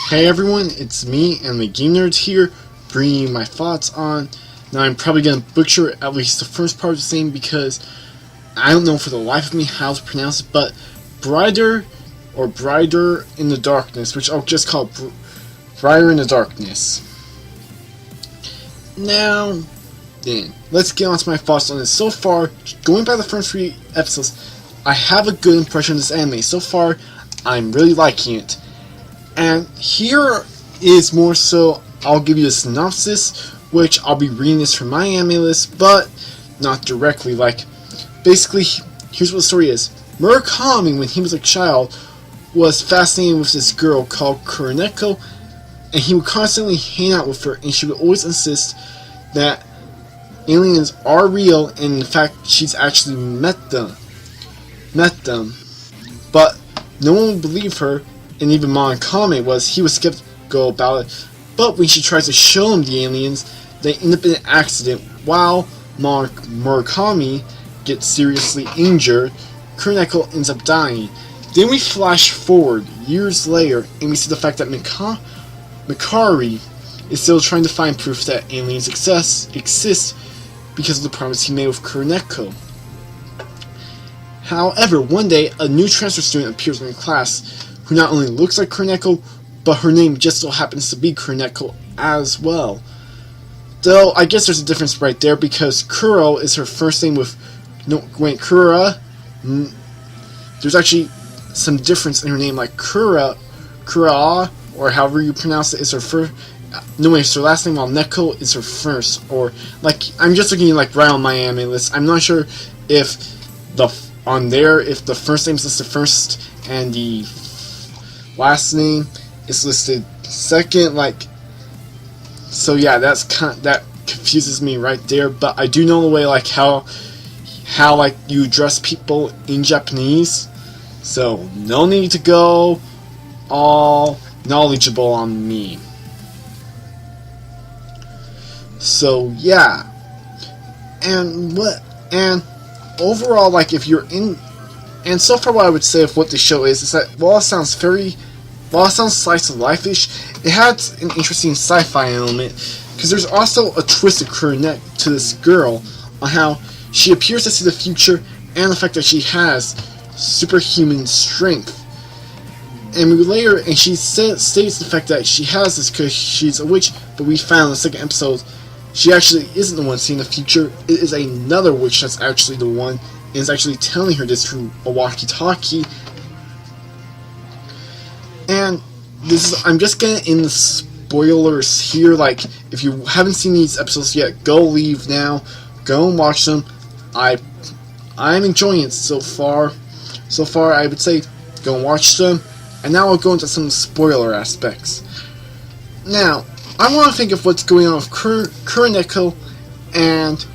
Hey everyone, it's me and the VGnerd here, bringing my thoughts on. Now I'm probably going to butcher at least the first part of the name because I don't know for the life of me how to pronounce it, but Brighter or Brighter in the Darkness, which I'll just call Brighter in the Darkness. Now then, let's get on to my thoughts on this. So far, going by the first 3 episodes, I have a good impression of this anime. So far, I'm really liking it. And here is more so, I'll give you a synopsis, which I'll be reading this from my anime list, but not directly. Like, basically, here's what the story is. Murakami, when he was a child, was fascinated with this girl called Kuroneko, and he would constantly hang out with her, and she would always insist that aliens are real, and in fact, she's actually met them. But no one would believe her, and even Murakami was skeptical about it. But when she tries to show him the aliens, they end up in an accident. While Murakami gets seriously injured, Kuroneko ends up dying. Then we flash forward years later, and we see the fact that Mikari is still trying to find proof that aliens exist because of the promise he made with Kuroneko. However, one day, a new transfer student appears in the class who not only looks like Kuroneko, but her name just so happens to be Kuroneko as well. Though, I guess there's a difference right there, because Kuro is her first name with... No, wait, Kura? There's actually some difference in her name, like Kura, or however you pronounce it, is her first... No, wait, it's her last name, while Neko is her first, or... Like, I'm just looking, like, right on my anime list. I'm not sure if if the first name is listed first, and the last name is listed second, like, so yeah, that confuses me right there. But I do know the way, like, how like you address people in Japanese, so no need to go all knowledgeable on me. So yeah, and overall, like, if you're in, and so far what I would say of what the show is that while it sounds slice of life-ish, it has an interesting sci-fi element, because there's also a twist to this girl on how she appears to see the future, and the fact that she has superhuman strength. And she states the fact that she has this because she's a witch, but we found in the second episode she actually isn't the one seeing the future. It is another witch that's actually the one, and is actually telling her this through a walkie-talkie. And I'm just getting in the spoilers here. Like, if you haven't seen these episodes yet, go leave now. Go and watch them. I'm enjoying it so far. So far, I would say go and watch them. And now I'll go into some spoiler aspects. Now, I want to think of what's going on with Kuroneko and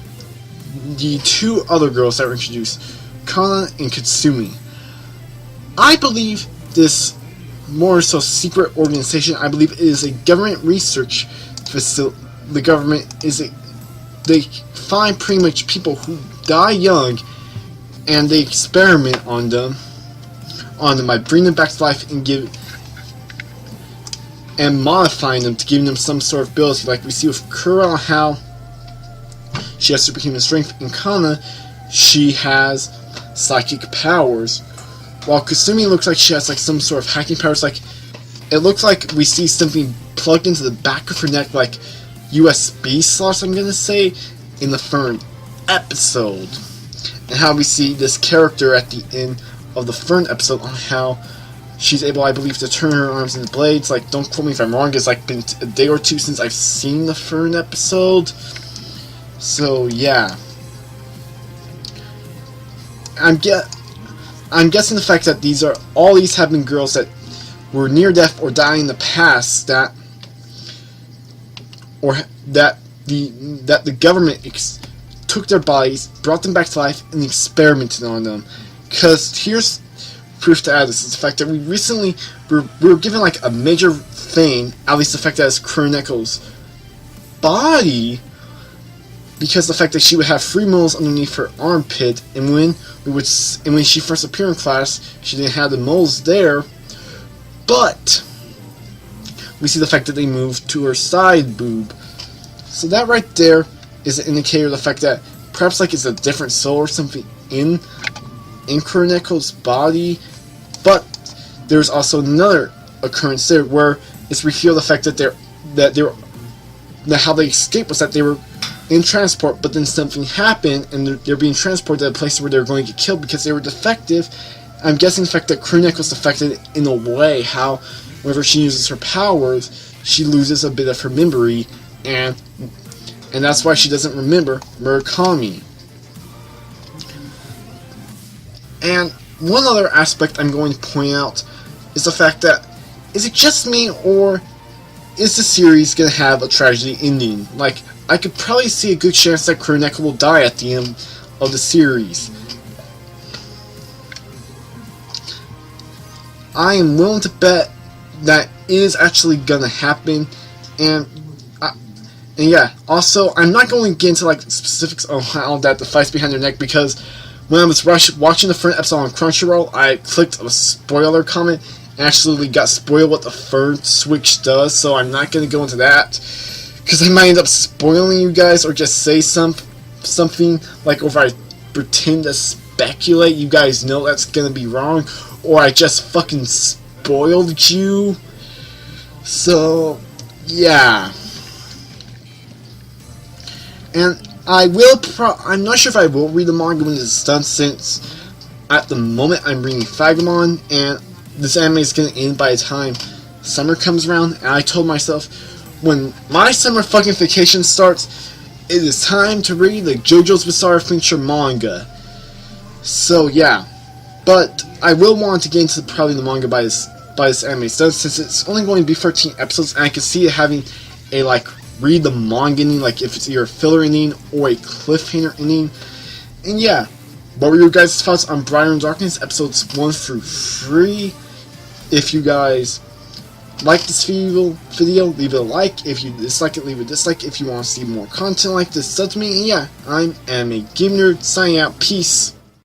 the 2 other girls that were introduced, Kana and Katsumi. I believe this more so secret organization, I believe it is a government research facility. The government they find pretty much people who die young, and they experiment on them by bringing them back to life and modifying them to give them some sort of ability, like we see with Kura, how she has superhuman strength, and Kana, she has psychic powers. While Kasumi looks like she has like some sort of hacking powers, like it looks like we see something plugged into the back of her neck, like USB slots, I'm gonna say, in the Fern episode. And how we see this character at the end of the Fern episode on how she's able, I believe, to turn her arms into blades. Like, don't quote me if I'm wrong, it's like been a day or 2 since I've seen the Fern episode. So yeah, I'm guessing the fact that all these have been girls that were near death or dying in the past, that the government took their bodies, brought them back to life, and experimented on them. Because here's proof to add this, is the fact that we were given like a major thing, at least the fact that it's Kuroneko's body, because the fact that she would have 3 moles underneath her armpit, and when she first appeared in class, she didn't have the moles there. But we see the fact that they moved to her side boob. So that right there is an indicator of the fact that perhaps like it's a different soul or something in Kureneko's body. But there's also another occurrence there where it's revealed the fact that how they escaped was that they were in transport, but then something happened and they're being transported to a place where they're going to get killed because they were defective. I'm guessing the fact that Kureneko's defected in a way how whenever she uses her powers, she loses a bit of her memory, and that's why she doesn't remember Murakami. And one other aspect I'm going to point out is the fact that, is it just me, or is the series going to have a tragedy ending? Like, I could probably see a good chance that Kureneko will die at the end of the series. I am willing to bet that is actually going to happen, and yeah, also, I'm not going to get into like specifics on how that the fight's behind their neck, because when I was watching the first episode on Crunchyroll, I clicked a spoiler comment and actually got spoiled what the first switch does, so I'm not going to go into that, because I might end up spoiling you guys, or just say something, like, or if I pretend to speculate, you guys know that's going to be wrong, or I just fucking spoiled you. So, yeah. And I'm not sure if I will read the manga when it's done, since at the moment I'm reading Fagamon, and this anime is going to end by the time summer comes around, and I told myself, when my summer fucking vacation starts, it is time to read the JoJo's Bizarre Adventure manga. So yeah, but I will want to get into probably the manga by this anime is done, since it's only going to be 13 episodes, and I can see it having a like read the manga ending, like if it's either a filler ending or a cliffhanger ending. And yeah, what were your guys' thoughts on Briar and Darkness episodes 1 through 3? If you guys like this video, leave it a like. If you dislike it, leave a dislike. If you want to see more content like this, that's me. And yeah, I'm VGchartz, signing out. Peace.